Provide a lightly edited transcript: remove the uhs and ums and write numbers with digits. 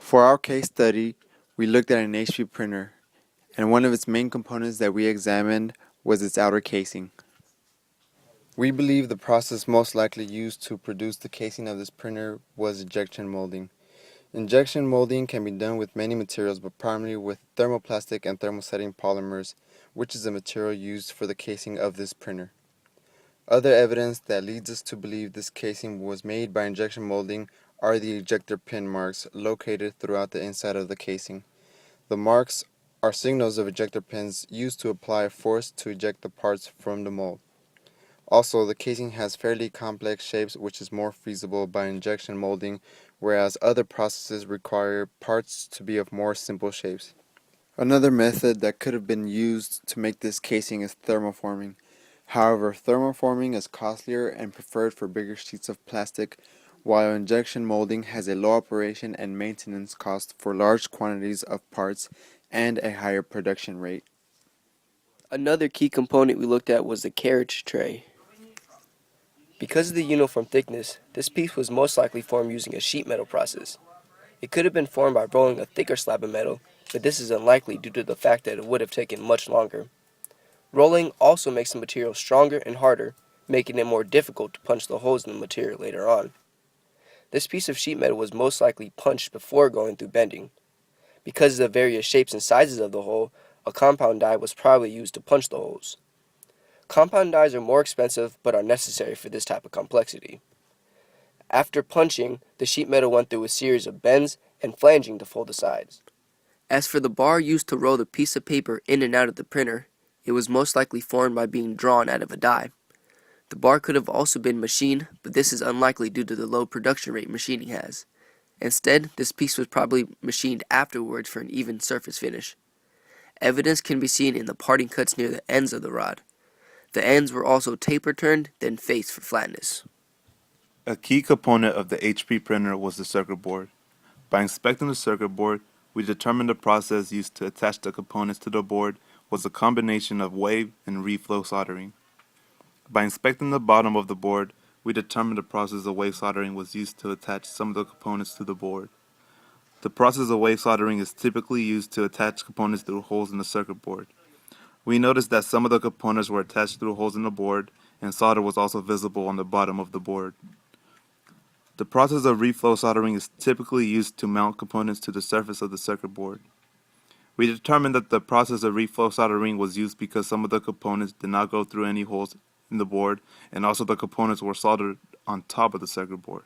For our case study, we looked at an HP printer, and one of its main components that we examined was its outer casing. We believe the process most likely used to produce the casing of this printer was injection molding. Injection molding can be done with many materials, but primarily with thermoplastic and thermosetting polymers, which is the material used for the casing of this printer. Other evidence that leads us to believe this casing was made by injection molding are the ejector pin marks located throughout the inside of the casing. The marks are signals of ejector pins used to apply force to eject the parts from the mold. Also, the casing has fairly complex shapes, which is more feasible by injection molding, whereas other processes require parts to be of more simple shapes. Another method that could have been used to make this casing is thermoforming. However, thermoforming is costlier and preferred for bigger sheets of plastic, while injection molding has a low operation and maintenance cost for large quantities of parts and a higher production rate. Another key component we looked at was the carriage tray. Because of the uniform thickness, this piece was most likely formed using a sheet metal process. It could have been formed by rolling a thicker slab of metal, but this is unlikely due to the fact that it would have taken much longer. Rolling also makes the material stronger and harder, making it more difficult to punch the holes in the material later on. This piece of sheet metal was most likely punched before going through bending. Because of the various shapes and sizes of the hole, a compound die was probably used to punch the holes. Compound dies are more expensive but are necessary for this type of complexity. After punching, the sheet metal went through a series of bends and flanging to fold the sides. As for the bar used to roll the piece of paper in and out of the printer, it was most likely formed by being drawn out of a die. The bar could have also been machined, but this is unlikely due to the low production rate machining has. Instead, this piece was probably machined afterwards for an even surface finish. Evidence can be seen in the parting cuts near the ends of the rod. The ends were also taper turned, then faced for flatness. A key component of the HP printer was the circuit board. By inspecting the circuit board, we determined the process used to attach the components to the board was a combination of wave and reflow soldering. By inspecting the bottom of the board, we determined the process of wave soldering was used to attach some of the components to the board. The process of wave soldering is typically used to attach components through holes in the circuit board. We noticed that some of the components were attached through holes in the board, and solder was also visible on the bottom of the board. The process of reflow soldering is typically used to mount components to the surface of the circuit board. We determined that the process of reflow soldering was used because some of the components did not go through any holes in the board, and also the components were soldered on top of the circuit board.